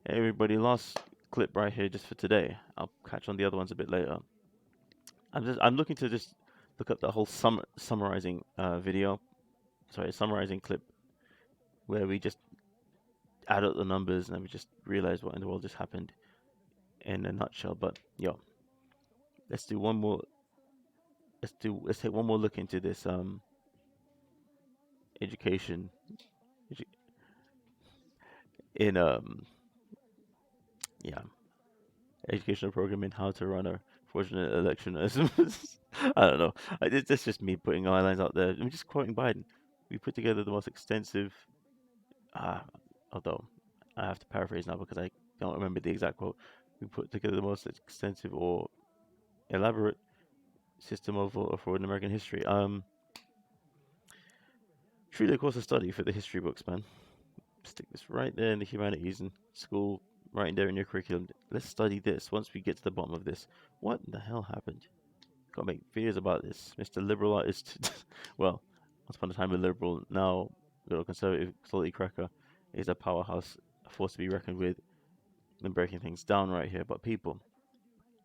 Everybody, last clip right here just for today. I'll catch on the other ones a bit later. I'm looking to just look up the whole summarizing video. Sorry, summarizing clip where we just add up the numbers and then we just realize what in the world just happened in a nutshell. But yo, let's do one more. Let's take one more look into this education edu- in yeah, educational program in how to run a fraudulent election. I don't know. That's just me putting guidelines out there. I'm just quoting Biden. We put together the most extensive, uh, although I have to paraphrase now because I don't remember the exact quote. We put together the most extensive or elaborate system of fraud in American history. Truly, of course, a study for the history books, man. Stick this right there in the humanities in school, right there in your curriculum. Let's study this. Once we get to the bottom of this, what the hell happened? Gotta make videos about this. Mr. Liberal artist, well, once upon a time a liberal, now little conservative salty cracker, is a powerhouse, a force to be reckoned with, and breaking things down right here. But people,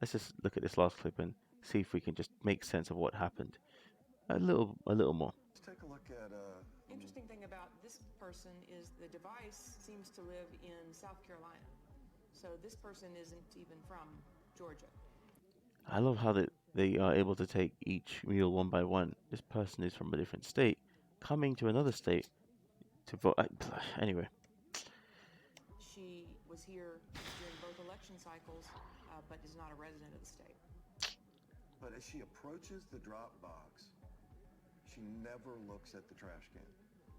let's just look at this last clip and see if we can just make sense of what happened. A little more. Let's take a look at Interesting thing about this person is the device seems to live in South Carolina. So this person isn't even from Georgia. I love how they are able to take each mule one by one. This person is from a different state, coming to another state to vote. Anyway, She was here during both election cycles, but is not a resident of the state. but as she approaches the drop box, she never looks at the trash can,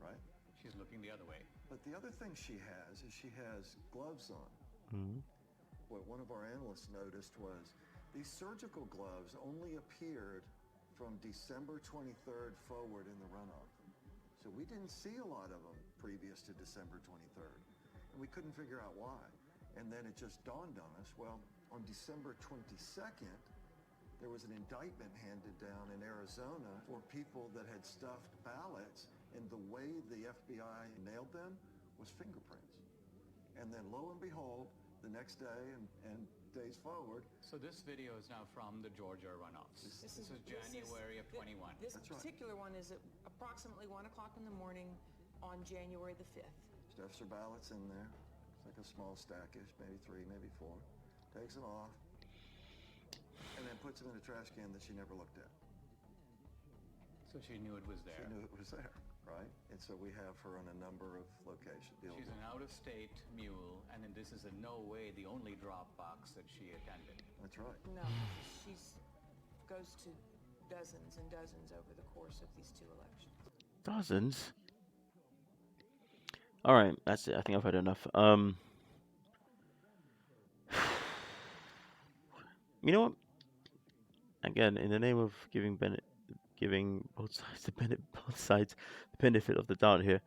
right? She's looking the other way. But the other thing she has is she has gloves on. mhm. What one of our analysts noticed was these surgical gloves only appeared from December 23rd forward in the runoff. So we didn't see a lot of them previous to December 23rd. And we couldn't figure out why. And then it just dawned on us, well, on December 22nd, there was an indictment handed down in Arizona for people that had stuffed ballots, and the way the FBI nailed them was fingerprints. And then lo and behold, the next day and days forward, So this video is now from the Georgia runoffs. This is January of 21. This That's right. particular one is at approximately 1 o'clock in the morning on January the 5th. stuffs her ballots in there. It's like a small stackish, maybe 3, maybe 4. Takes them off, and then puts them in a trash can that she never looked at. So she knew it was She there. knew it was there, right? And so we have her on a number of locations. She's an out-of-state mule, and then this is in no way the only drop box that she attended. That's right. No, she goes to dozens and dozens over the course of these 2 elections. Dozens. All right, that's it. I think I've had enough. You know what? Again, in the name of giving both sides both sides the benefit of the doubt here,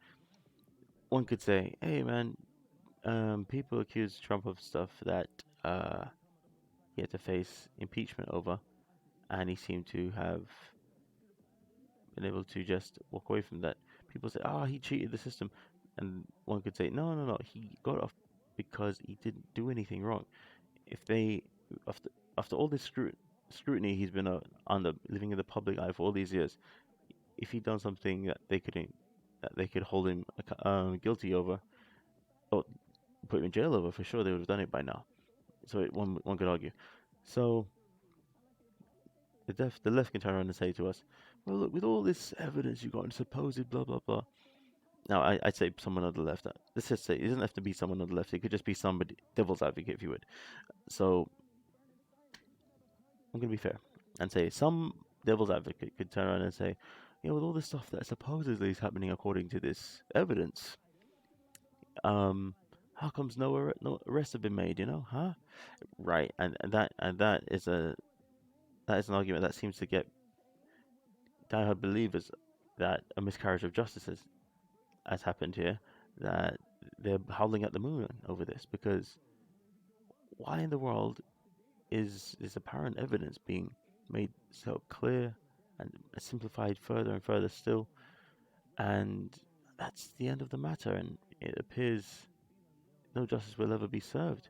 one could say, "Hey, man, people accuse Trump of stuff that he had to face impeachment over, and he seemed to have been able to just walk away from that." People say, "Oh, he cheated the system," and one could say, "No, no, no, he got off because he didn't do anything wrong." If they after all this scrutiny he's been under living in the public eye for all these years, if he'd done something that they could hold him guilty over or put him in jail over, for sure they would have done it by now. So one could argue. So the left can turn around and say to us, "Well, look, with all this evidence you got and supposed blah blah blah." Now I'd say someone on the left. Let's just say it doesn't have to be someone on the left. It could just be somebody, devil's advocate, if you would. So I'm gonna be fair and say some devil's advocate could turn around and say, with all this stuff that supposedly is happening according to this evidence, how comes no arrests have been made? Huh? Right, and that is an argument that seems to get diehard believers that a miscarriage of justice has happened here. That they're howling at the moon over this because why in the world is this apparent evidence being made so clear and simplified further and further still? And that's the end of the matter. And it appears no justice will ever be served.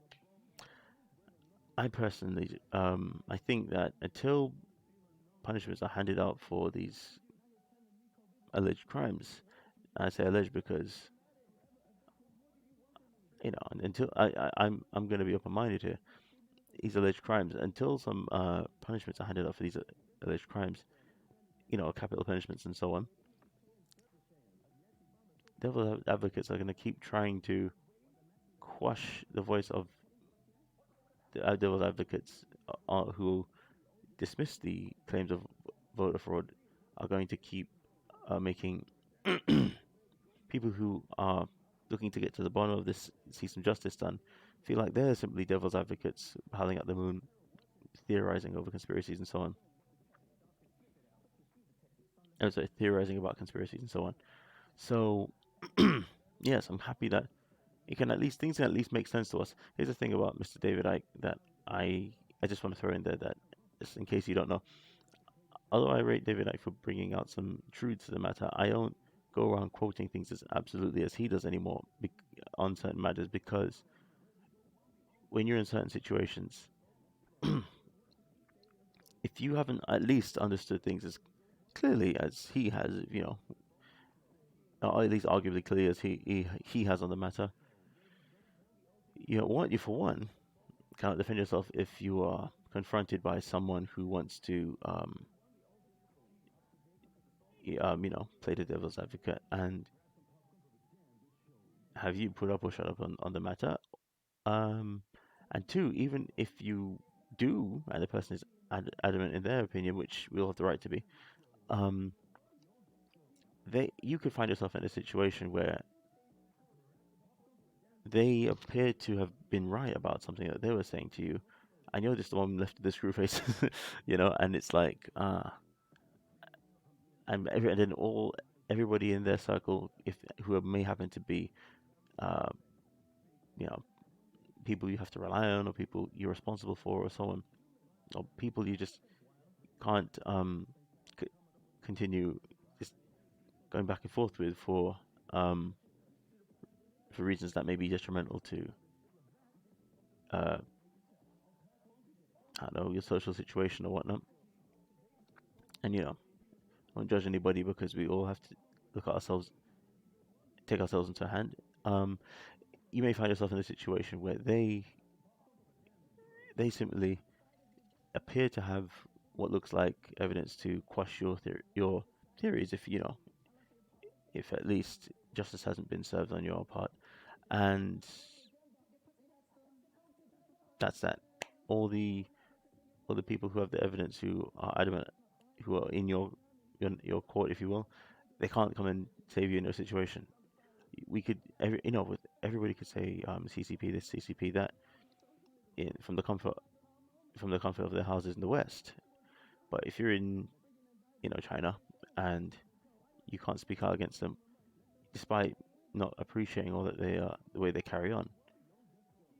I personally, I think that until punishments are handed out for these alleged crimes, I say alleged because until I'm going to be open-minded here. These alleged crimes, until some punishments are handed out for these alleged crimes, capital punishments and so on, devil advocates are going to keep trying to quash the voice of the devil's advocates who dismiss the claims of voter fraud. Are going to keep making people who are looking to get to the bottom of this, see some justice done, feel like they're simply devil's advocates howling at the moon, theorizing over conspiracies and so on. I'm sorry, theorizing about conspiracies and so on. So, yes, I'm happy that things can at least make sense to us. Here's the thing about Mr. David Icke that I just want to throw in there, that just in case you don't know. Although I rate David Icke for bringing out some truth to the matter, I don't go around quoting things as absolutely as he does anymore on certain matters, because when you're in certain situations, if you haven't at least understood things as clearly as he has, or at least arguably clear as he has on the matter, you for one cannot defend yourself if you are confronted by someone who wants to play the devil's advocate and have you put up or shut up on the matter. And two, even if you do, and the person is adamant in their opinion, which we all have the right to be, you could find yourself in a situation where they appear to have been right about something that they were saying to you, and you're just the one left with the screw face, and it's like, and then everybody in their circle, who may happen to be, you know, people you have to rely on, or people you're responsible for, or so on, or people you just can't continue just going back and forth with for reasons that may be detrimental to I don't know, your social situation or whatnot. And I won't judge anybody, because we all have to look at ourselves, take ourselves into hand. You may find yourself in a situation where they simply appear to have what looks like evidence to quash your theories, if at least justice hasn't been served on your part, and that's that. All the people who have the evidence, who are adamant, who are in your court, if you will, they can't come and save you in a situation. We could, everybody could say CCP this, CCP that, from the comfort of their houses in the West. But if you're in, China, and you can't speak out against them, despite not appreciating all that they are, the way they carry on,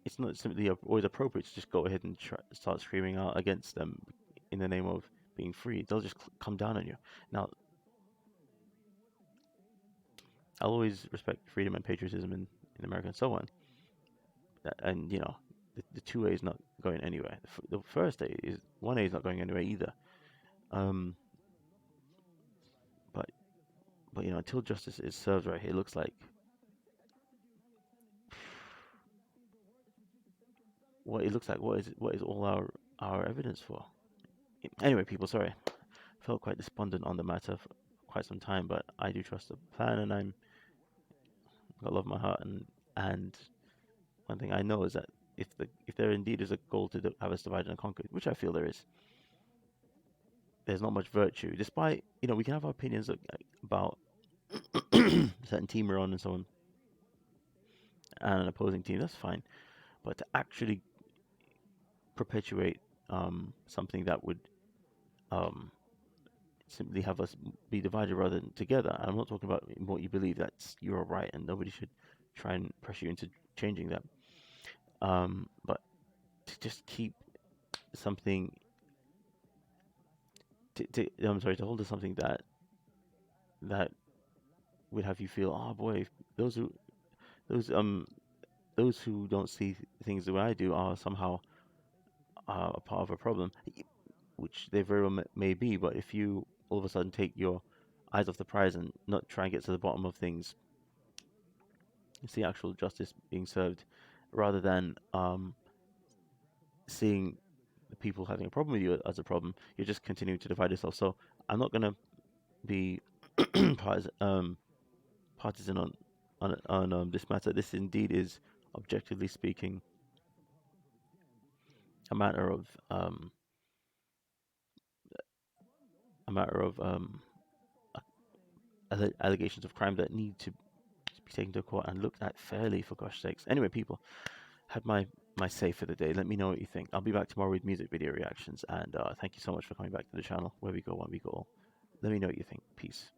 it's not simply always appropriate to just go ahead and start screaming out against them in the name of being free. They'll just come down on you. Now, I'll always respect freedom and patriotism in America and so on. And the 2A is not going anywhere. The first A is 1A is not going anywhere either. But until justice is served right here, it looks like what is all our evidence for? Anyway, people, sorry, felt quite despondent on the matter for quite some time, but I do trust the plan, and I'm got love in my heart, and one thing I know is that if there indeed is a goal to have us divided and conquered, which I feel there is, there's not much virtue. Despite we can have our opinions about a certain team we're on and so on, and an opposing team, that's fine, but to actually perpetuate something that would simply have us be divided rather than together. And I'm not talking about what you believe, that's you're right, and nobody should try and pressure you into changing that. But to just keep something, to hold to something that would have you feel, oh boy, those those who don't see things the way I do are somehow a part of a problem, which they very well may be. But if you all of a sudden take your eyes off the prize and not try and get to the bottom of things, see actual justice being served, rather than seeing the people having a problem with you as a problem, you're just continuing to divide yourself. So I'm not gonna be partisan on this matter. This indeed is, objectively speaking, a matter of allegations of crime that need to be taken to court and looked at fairly, for gosh sakes. Anyway, people, had my say for the day. Let me know what you think. I'll be back tomorrow with music video reactions, and thank you so much for coming back to the channel. Where we go, one we go all. Let me know what you think. Peace.